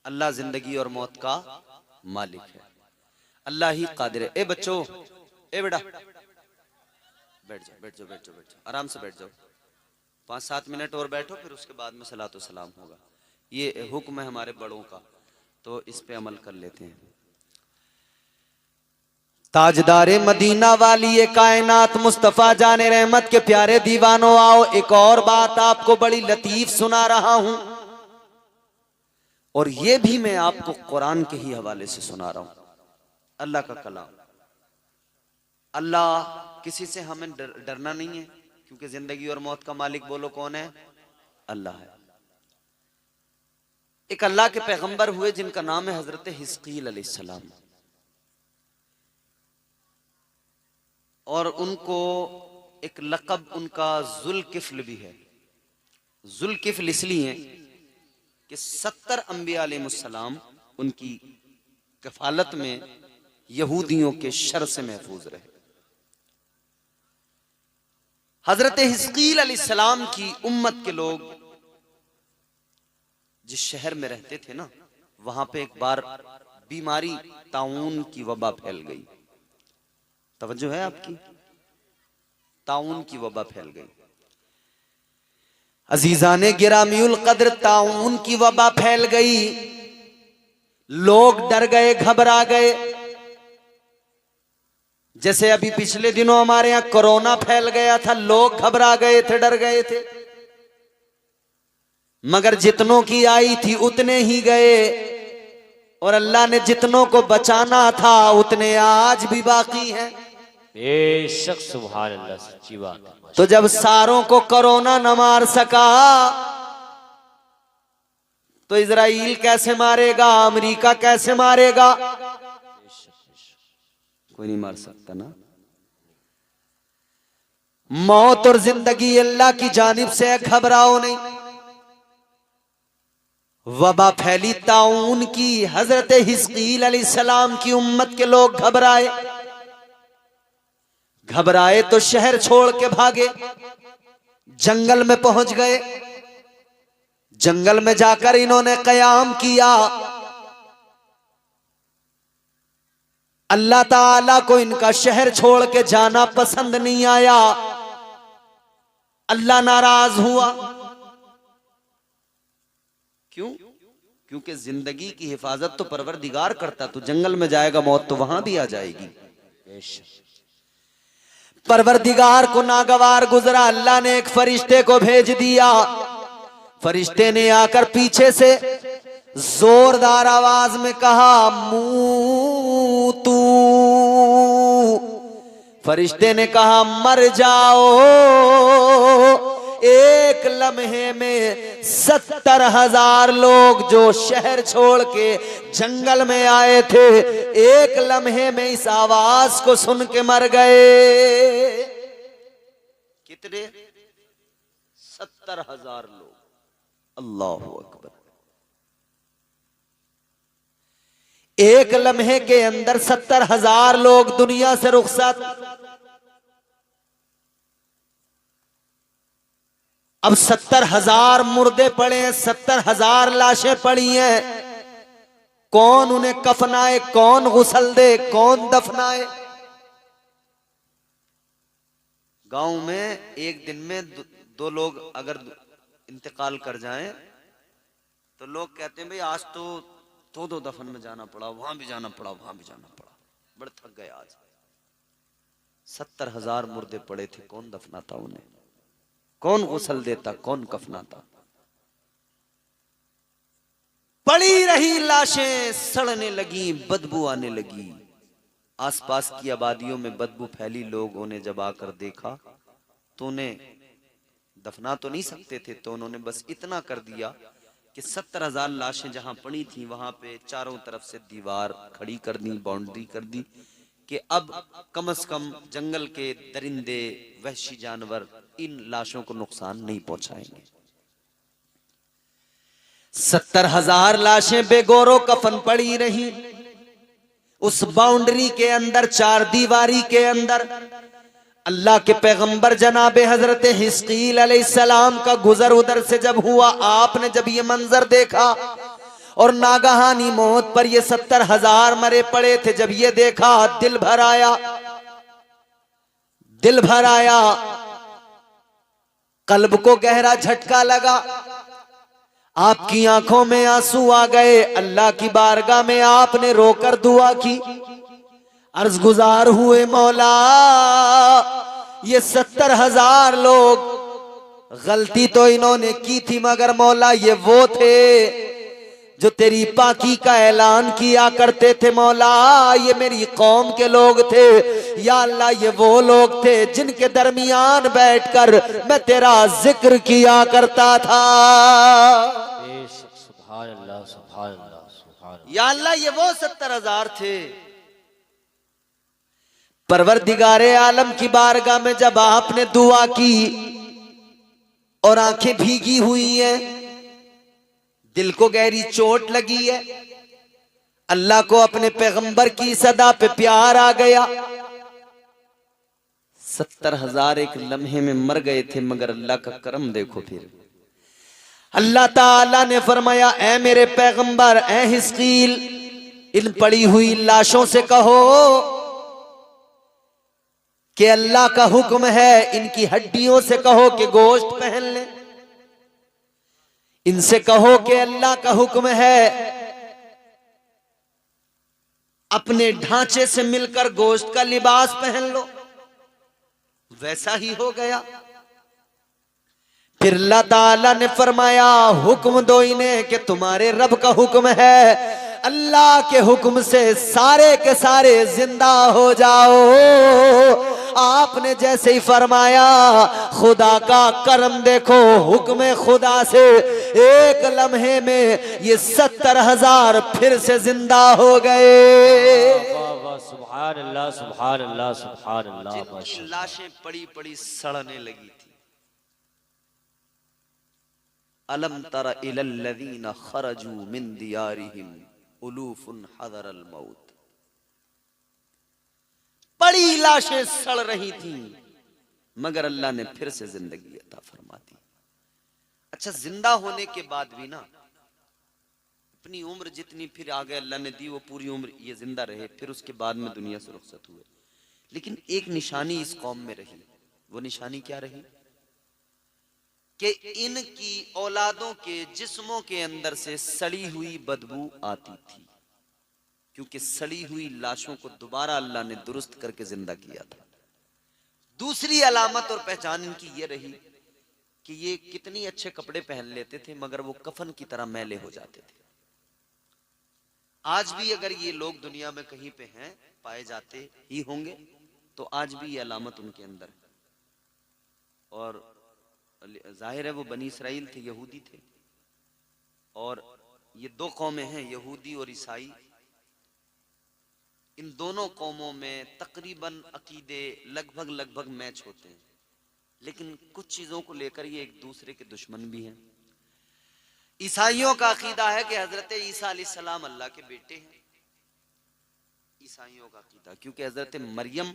अल्लाह जिंदगी और मौत का मालिक है, अल्लाह ही कादिर है। ए बच्चों, ए बेटा, बैठ जाओ बैठ जाओ बैठ जाओ बैठ जाओ, आराम से बैठ जाओ। 5-7 मिनट और बैठो, फिर उसके बाद में सलातो सलाम होगा। ये हुक्म है हमारे बड़ों का, तो इस पे अमल कर लेते हैं। ताजदारे मदीना वाली ये कायनात मुस्तफा जाने रहमत के प्यारे दीवानों, आओ एक और बात आपको बड़ी लतीफ सुना रहा हूं, और ये भी मैं आपको कुरान के ही हवाले से सुना रहा हूं, अल्लाह का कलाम। अल्लाह, किसी से हमें डरना नहीं है, क्योंकि जिंदगी और मौत का मालिक बोलो कौन है? अल्लाह है। एक अल्लाह के पैगंबर हुए जिनका नाम है हजरत हिस्कील अलैहिस्सलाम, और उनको एक लक़ब उनका जुल्किफ्ल भी है। जुल्किफ्ल इसलिए कि 70 अंबिया अलैहिमुस्सलाम उनकी कफालत में यहूदियों के शर से महफूज रहे। हजरत हिस्कील अलैहिस्सलाम की उम्मत के लोग जिस शहर में रहते थे ना, वहां पे एक बार बीमारी ताउन की वबा फैल गई। तवज्जो है आपकी? ताउन की वबा फैल गई। अजीजाने गिरामीउल कद्र, ताउन की वबा फैल गई। लोग डर गए, घबरा गए। जैसे अभी पिछले दिनों हमारे यहां कोरोना फैल गया था, लोग घबरा गए थे, डर गए थे। मगर जितनों की आई थी उतने ही गए, और अल्लाह ने जितनों को बचाना था उतने आज भी बाकी हैं। बेशक सुभान अल्लाह, सच्ची बात है। तो जब सारों को कोरोना न मार सका, तो इजराइल कैसे मारेगा? अमेरिका कैसे मारेगा? कोई नहीं मार सकता ना। मौत और जिंदगी अल्लाह की जानिब से है, घबराओ नहीं। वबा फैली ताउन की, हजरत हिस्कील अलैहिस्सलाम की उम्मत के लोग घबराए। घबराए तो शहर छोड़ के भागे, जंगल में पहुंच गए। जंगल में जाकर इन्होंने कयाम किया। अल्लाह ताला को इनका शहर छोड़ के जाना पसंद नहीं आया। अल्लाह नाराज हुआ। क्यों? क्योंकि जिंदगी की हिफाजत तो परवरदिगार करता। तो जंगल में जाएगा, मौत तो वहां भी आ जाएगी। परवरदिगार को नागवार गुजरा। अल्लाह ने एक फरिश्ते को भेज दिया। फरिश्ते ने आकर पीछे से जोरदार आवाज में कहा, मूतू। फरिश्ते ने कहा, मर जाओ। एक लम्हे में 70,000 लोग जो शहर छोड़ के जंगल में आए थे, एक लम्हे में इस आवाज को सुन के मर गए। कितने? 70,000 लोग। अल्लाहु अकबर। एक लम्हे के अंदर 70,000 लोग दुनिया से रुखसत। अब 70,000 मुर्दे पड़े हैं, 70,000 लाशें पड़ी हैं। कौन उन्हें कफनाए, कौन गुसल दे, कौन दफनाए? गांव में एक दिन में 2 लोग अगर इंतकाल कर जाएं, तो लोग कहते हैं भाई आज तो 2 दफन में जाना पड़ा, वहां भी जाना पड़ा, वहां भी जाना पड़ा, बड़े थक गए आज। 70,000 मुर्दे पड़े थे, कौन दफनाता उन्हें? कौन गुसल देता, कौन कफनाता? पड़ी रही लाशें, सड़ने लगी, बदबू आने लगी। आसपास की आबादियों में बदबू फैली। लोगों ने जब आकर देखा तो उन्हें दफना तो नहीं सकते थे, तो उन्होंने बस इतना कर दिया कि 70,000 लाशें जहां पड़ी थी वहां पे चारों तरफ से दीवार खड़ी कर दी, बाउंड्री कर दी कि अब कम से कम जंगल के दरिंदे, वहशी जानवर इन लाशों को नुकसान नहीं पहुंचाएंगे। 70,000 लाशें बेगौरो कफन पड़ी रही। उस बाउंड्री के अंदर, 4 दीवारी के अंदर अल्लाह के पैगंबर जनाबे हजरत हिस्कील अलैहिस्सलाम का गुजर उधर से जब हुआ, आपने जब ये मंजर देखा और नागहानी मौत पर ये 70,000 मरे पड़े थे। जब ये देखा दिल भर आया, दिल भर आया, कल्ब को गहरा झटका लगा। आपकी आंखों में आंसू आ गए। अल्लाह की बारगाह में आपने रोकर दुआ की, अर्ज गुजार हुए मौला ये 70,000 लोग, गलती तो इन्होंने की थी मगर मौला ये वो थे जो तेरी पाकी का ऐलान किया करते थे। मौला ये मेरी कौम के लोग थे। या अल्लाह ये वो लोग थे जिनके दरमियान बैठकर मैं तेरा जिक्र किया करता था। सुभान अल्लाह, सुभान अल्लाह, सुभान अल्लाह। या अल्लाह ये वो 70,000 थे। परवरदिगारे आलम की बारगाह में जब आपने दुआ की और आंखें भीगी हुई हैं, दिल को गहरी चोट लगी है, अल्लाह को अपने पैगंबर की सदा पे प्यार आ गया। 70,000 एक लम्हे में मर गए थे मगर अल्लाह का करम देखो। फिर अल्लाह ताला ने फरमाया, ऐ मेरे पैगंबर, ऐ हिस्कील, इन पड़ी हुई लाशों से कहो कि अल्लाह का हुक्म है, इनकी हड्डियों से कहो कि गोश्त पहन ले, इनसे कहो कि अल्लाह का हुक्म है अपने ढांचे से मिलकर गोश्त का लिबास पहन लो। वैसा ही हो गया। फिर अल्लाह ताला ने फरमाया, हुक्म दो इन्हें कि तुम्हारे रब का हुक्म है, अल्लाह के हुक्म से सारे के सारे जिंदा हो जाओ। आपने जैसे ही फरमाया, खुदा का करम देखो, हुक्म खुदा से एक लम्हे में ये 70,000 फिर से जिंदा हो गए। सुभान अल्लाह, सुभान अल्लाह, सुभान अल्लाह। जिनकी लाशें पड़ी पड़ी सड़ने लगी थी। अलम तरा इलल लज़ीना खरजू मिन दियारिहिम उलूफुन हज़रल मौत। बड़ी लाशें सड़ रही थी मगर अल्लाह ने फिर से जिंदगी अता फरमा दी। अच्छा, जिंदा होने के बाद भी ना अपनी उम्र जितनी फिर आगे अल्लाह ने दी वो पूरी उम्र ये जिंदा रहे, फिर उसके बाद में दुनिया से रुखसत हुए। लेकिन एक निशानी इस कौम में रही। वो निशानी क्या रही कि इनकी औलादों के जिस्मों के अंदर से सड़ी हुई बदबू आती थी, क्योंकि सड़ी हुई लाशों को दोबारा अल्लाह ने दुरुस्त करके जिंदा किया था। दूसरी अलामत और पहचान इनकी ये रही कि ये कितनी अच्छे कपड़े पहन लेते थे मगर वो कफन की तरह मैले हो जाते थे। आज भी अगर ये लोग दुनिया में कहीं पे हैं, पाए जाते ही होंगे, तो आज भी ये अलामत उनके अंदर है। और जाहिर है वो बनी इसराइल थे, यहूदी थे, और ये दो कौमें हैं, यहूदी और ईसाई। इन दोनों कौमों में तकरीबन अकीदे लगभग मैच होते हैं, लेकिन कुछ चीजों को लेकर ये एक दूसरे के दुश्मन भी हैं। ईसाइयों का अकीदा है कि हजरत ईसा अलैहिस्सलाम अल्लाह के बेटे हैं। ईसाइयों का अकीदा, क्योंकि हजरत मरियम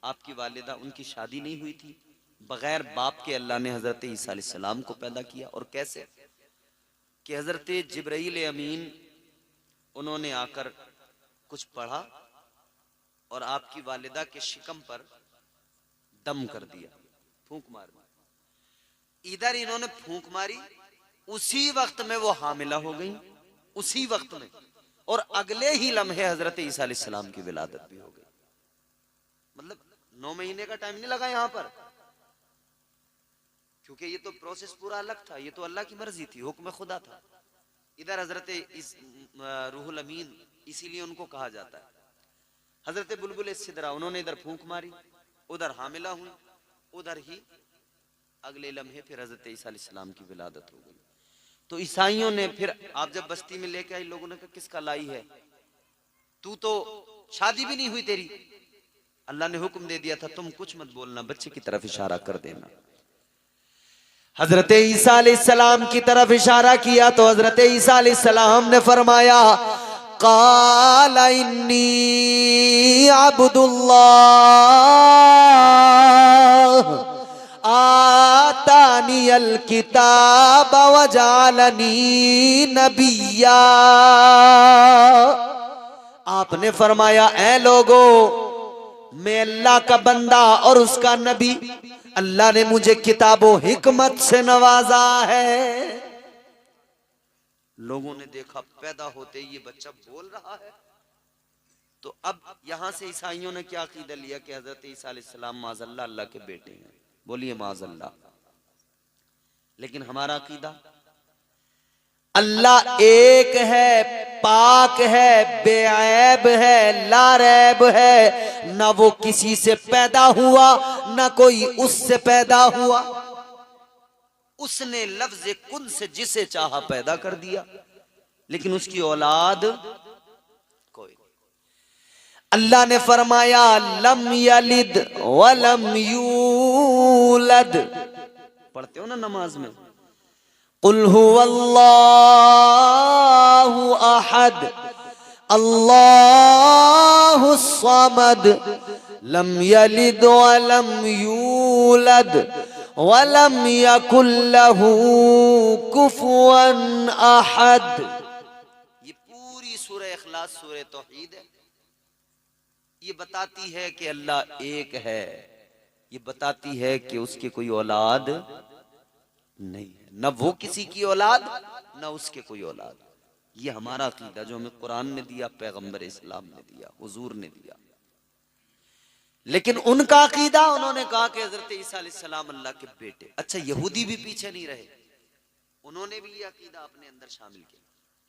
आपकी वालिदा, उनकी शादी नहीं हुई थी, बगैर बाप के अल्लाह ने हजरत ईसा अलैहिस्सलाम को पैदा किया। और कैसे कि हजरत जिब्राइल अमीन उन्होंने आकर कुछ पढ़ा और आपकी वालिदा के शिकम पर दम कर दिया, फूंक मार दी। इधर इन्होंने फूंक मारी, उसी वक्त में वो हामिला हो गई, उसी वक्त में, और अगले ही लम्हे हजरत ईसा अलैहिस्सलाम की विलादत भी हो गई। मतलब 9 महीने का टाइम नहीं लगा यहां पर, क्योंकि ये तो प्रोसेस पूरा अलग था। ये तो अल्लाह की मर्जी थी, हुक्म खुदा था। इधर हजरत रूहुल अमीन, इसीलिए उनको कहा जाता है हजरत बुलबुल सिदरा, उन्होंने इधर फूंक मारी, उधर हामिला हुई, उधर ही अगले लम्हे फिर हजरत ईसा अलैहिस्सलाम की विलादत हो गई। तो ईसाइयों ने फिर, आप जब बस्ती में लेके आई, लोगों ने कहा किसका लाई है, तू तो शादी भी नहीं हुई तेरी। अल्लाह ने हुक्म दे दिया था तुम कुछ मत बोलना, बच्चे की तरफ इशारा कर देना। हजरत ईसा अलैहिस्सलाम की तरफ इशारा किया तो हजरत ईसा अलैहिस्सलाम ने फरमाया, क़ाला इन्नी अब्दुल्लाह आतानियल किताब वजालनी नबिया। आपने फरमाया, ऐ लोगो, मैं अल्लाह का बंदा और उसका नबी, अल्लाह ने मुझे किताबो हिकमत से नवाजा है। लोगों ने देखा पैदा होते ये बच्चा बोल रहा है, तो अब यहां से ईसाइयों ने क्या अकीदा लिया कि हजरत ईसा अलैहिस्सलाम माज़अल्लाह अल्लाह के बेटे हैं। बोलिए माज़अल्लाह। लेकिन हमारा अकीदा, अल्लाह एक है, पाक है, बेऐब है, लारैब है, ना वो किसी से पैदा हुआ ना कोई उससे पैदा हुआ। उसने लफ्ज़ कुन से जिसे चाहा पैदा कर दिया, लेकिन उसकी औलाद कोई नहीं। अल्लाह ने फरमाया, लम यलिद वलम यूलद। पढ़ते हो ना नमाज में, कुल हुवल्लाहु अहद अल्लाहु समद लम यलिद वलम यूलद वलम यकुल लहू कुफुवन अहद। ये पूरी सूरह इखलास सूरह तौहीद है। ये बताती है कि अल्लाह एक है, ये बताती है कि उसके कोई औलाद नहीं है, न वो किसी की औलाद न उसके कोई औलाद। ये हमारा अकीदा जो हमें कुरान ने दिया, पैगंबर इस्लाम ने दिया, हुजूर ने दिया। लेकिन उनका अकीदा, उन्होंने कहा कि हजरत ईसा अलैहिस्सलाम अल्लाह के बेटे। अच्छा, यहूदी भी पीछे नहीं रहे, उन्होंने भी ये अकीदा अपने अंदर शामिल किया।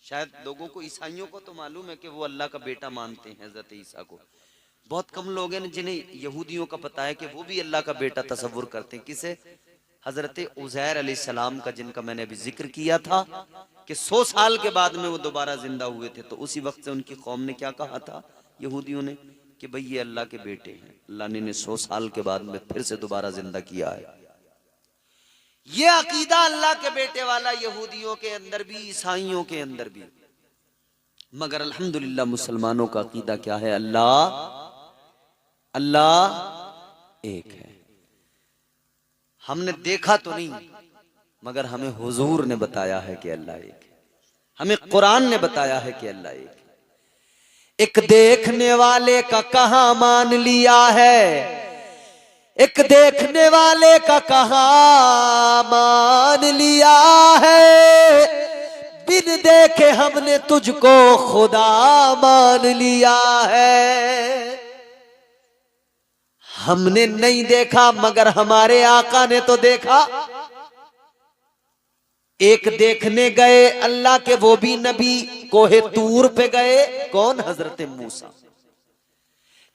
शायद लोगों को, ईसाइयों को तो मालूम है कि वो अल्लाह का बेटा मानते हैं हजरत ईसा को। बहुत कम लोग हैं जिन्हें यहूदियों का पता है कि वो भी अल्लाह का बेटा तसव्वुर करते हैं। किसे? हजरत उज़ैर अलैहिस्सलाम का, जिनका मैंने अभी जिक्र किया था कि 100 साल के बाद में वो दोबारा जिंदा हुए थे। तो उसी वक्त से उनकी कौम ने क्या कहा था, यहूदियों ने, कि भाई ये अल्लाह के बेटे हैं। अल्लाह ने 100 साल के बाद में फिर से दोबारा जिंदा किया है। ये अकीदा अल्लाह के बेटे वाला यहूदियों के अंदर भी, ईसाइयों के अंदर भी। मगर अल्हम्दुलिल्लाह मुसलमानों का अकीदा क्या है? अल्लाह एक है। हमने देखा तो नहीं, मगर हमें हुजूर ने बताया है कि अल्लाह एक है। हमें कुरान ने बताया है कि अल्लाह एक है। एक देखने वाले का कहां मान लिया है, एक देखने वाले का कहां मान लिया है। बिन देखे हमने तुझको खुदा मान लिया है। हमने नहीं देखा मगर हमारे आका ने तो देखा। एक देखने गए अल्लाह के, वो भी नबी, कोहे तूर पे गए। कौन? हजरत मूसा।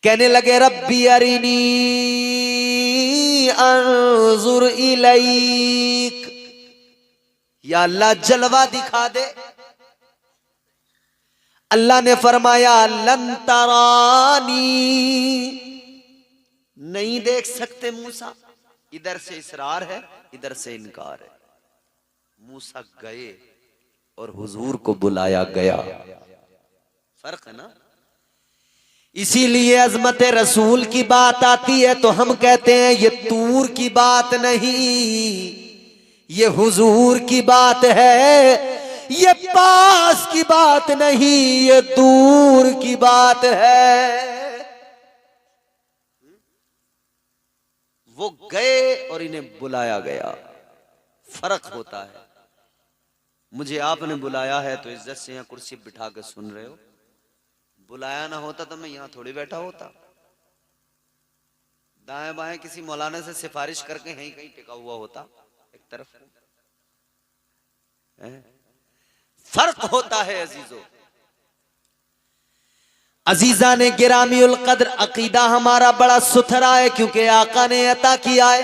कहने लगे, रब्बी अरिनी अंजुर इलैक, या अल्लाह जलवा दिखा दे। अल्लाह ने फरमाया, लन तरानी, नहीं देख सकते मूसा। इधर से इसरार है, इधर से इनकार है। मूसा गए और हुजूर को बुलाया गया। फर्क है ना। इसीलिए अजमत रसूल की बात आती है तो हम कहते हैं ये तूर की बात नहीं, ये हुजूर की बात है। ये पास की बात नहीं, ये दूर की बात है। वो गए और इन्हें बुलाया गया। फर्क होता है। मुझे आपने बुलाया है तो इज्जत से यहाँ कुर्सी बिठा के सुन रहे हो। बुलाया ना होता तो मैं यहाँ थोड़ी बैठा होता। दाएं बाएं किसी मौलाना से सिफारिश करके यहीं कहीं टिका हुआ होता एक तरफ। फर्क होता है अजीजों। अजीजा ने गिरामी उल कद्र, अकीदा हमारा बड़ा सुथरा है क्योंकि आका ने अता किया है।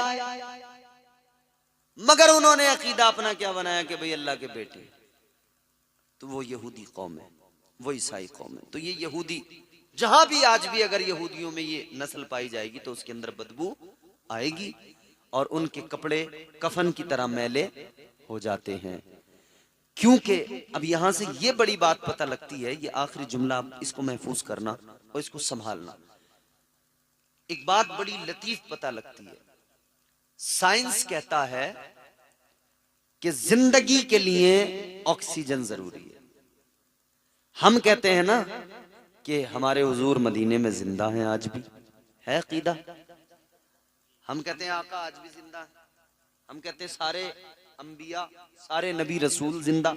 मगर उन्होंने अकीदा अपना क्या बनाया कि भाई अल्लाह के बेटे। तो वो यहूदी कौम है, वो ईसाई कौम है। तो ये यहूदी जहां भी, आज भी अगर यहूदियों में ये नस्ल पाई जाएगी तो उसके अंदर बदबू आएगी और उनके कपड़े कफन की तरह मैले हो जाते हैं। क्योंकि अब यहां से ये बड़ी बात पता लगती है, ये आखिरी जुमला, इसको महफूज करना और इसको संभालना। एक बात बड़ी लतीफ पता लगती है। साइंस कहता है कि जिंदगी के लिए ऑक्सीजन जरूरी है। हम कहते हैं ना कि हमारे हुजूर मदीने में जिंदा हैं, आज भी है अकीदा। हम कहते हैं आका आज भी जिंदा है। हम कहते हैं सारे अंबिया, सारे नबी रसूल जिंदा,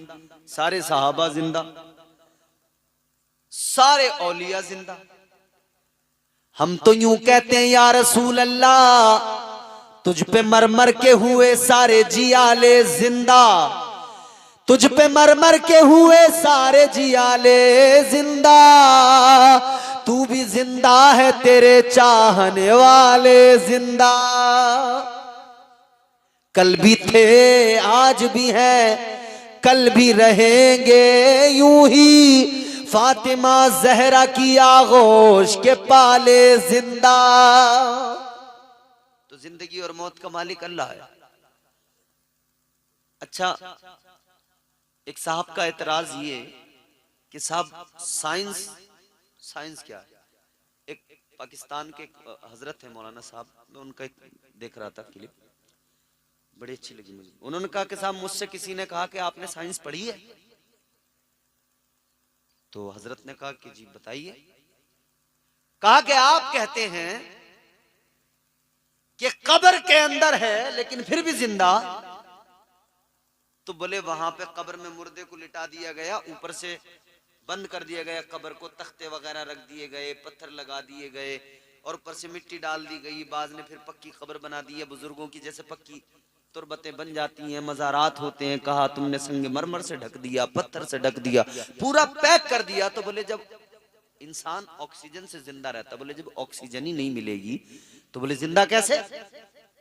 सारे सहाबा जिंदा, सारे औलिया जिंदा। हम तो यूं कहते हैं या रसूल अल्लाह, तुझ पे मर मर के हुए सारे जियाले जिंदा, तुझ पे मर मर के हुए सारे जियाले जिंदा, तू भी जिंदा है तेरे चाहने वाले जिंदा। कल भी थे आज भी हैं कल भी रहेंगे यूं ही, फातिमा जहरा की आगोश के पाले जिंदा। तो जिंदगी और मौत का मालिक अल्लाह है। अच्छा, एक साहब का एतराज ये कि साहब साइंस क्या है। एक पाकिस्तान के हजरत है मौलाना साहब, मैं उनका एक देख रहा था क्लिप, बड़ी अच्छी लगी मुझे। उन्होंने कहा कि साहब मुझसे किसी ने कहा कि आपने साइंस पढ़ी है, तो हजरत ने कहा कि जी बताइए। कहा कि आप कहते हैं कि कब्र के अंदर है लेकिन फिर भी जिंदा, तो बोले वहां पे कब्र में मुर्दे को लिटा दिया गया, ऊपर से बंद कर दिया गया कब्र को, तख्ते वगैरह रख दिए गए, पत्थर लगा दिए गए और ऊपर से मिट्टी डाल दी गई। बाज ने फिर पक्की कब्र बना दी है, बुजुर्गों की जैसे पक्की तुरबतें बन जाती हैं, मज़ारात होते हैं। कहा तुमने संगमरमर से ढक दिया, पत्थर से ढक दिया, पूरा पैक कर दिया। तो बोले जब इंसान ऑक्सीजन से जिंदा रहता, बोले जब ऑक्सीजन ही नहीं मिलेगी तो बोले जिंदा कैसे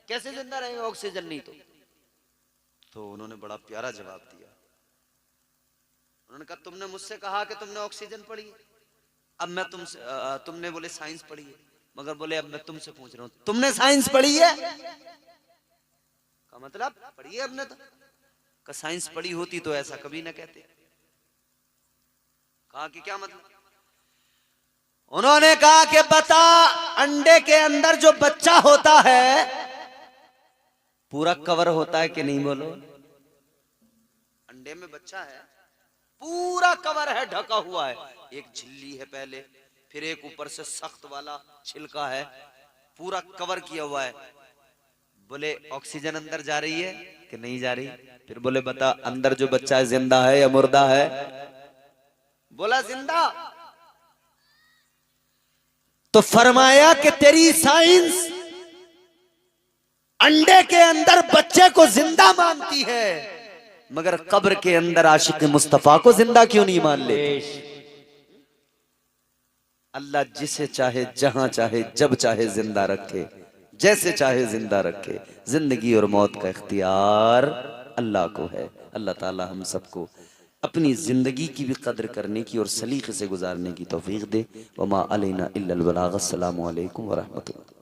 जिंदा रहेगा ऑक्सीजन नहीं तो उन्होंने बड़ा प्यारा जवाब दिया। उन्होंने कहा तुमने मुझसे कहा कि तुमने ऑक्सीजन पढ़ी है, अब मैं तुमने बोले साइंस पढ़ी है, मगर बोले अब मैं तुमसे पूछ रहा हूं तुमने साइंस पढ़ी है? का मतलब पढ़ी है हमने तो। का साइंस पढ़ी होती तो ऐसा कभी ना कहते। कहा कि क्या मतलब? उन्होंने कहा कि बता, अंडे के अंदर जो बच्चा होता है पूरा कवर होता है कि नहीं? बोलो, अंडे में बच्चा है, पूरा कवर है, ढका हुआ है। एक झिल्ली है पहले, फिर एक ऊपर से सख्त वाला छिलका है, पूरा कवर किया हुआ है। बोले ऑक्सीजन अंदर जा रही है कि नहीं जा रही? फिर बोले बता, अंदर जो बच्चा है जिंदा है या मुर्दा है? बोला जिंदा। तो फरमाया कि तेरी साइंस अंडे के अंदर बच्चे को जिंदा मानती है, मगर कब्र के अंदर आशिक मुस्तफा को जिंदा क्यों नहीं मान ले? अल्लाह जिसे चाहे जहां चाहे जब चाहे जिंदा रखे, जैसे चाहे जिंदा रखे। जिंदगी और मौत का इख्तियार अल्लाह को है। अल्लाह ताला हम सबको अपनी जिंदगी की भी कदर करने की और सलीके से गुजारने की तौफीक दे। वमा अलैना इल्लल बलाग। अस्सलामु अलैकुम व रहमतुल्लाह।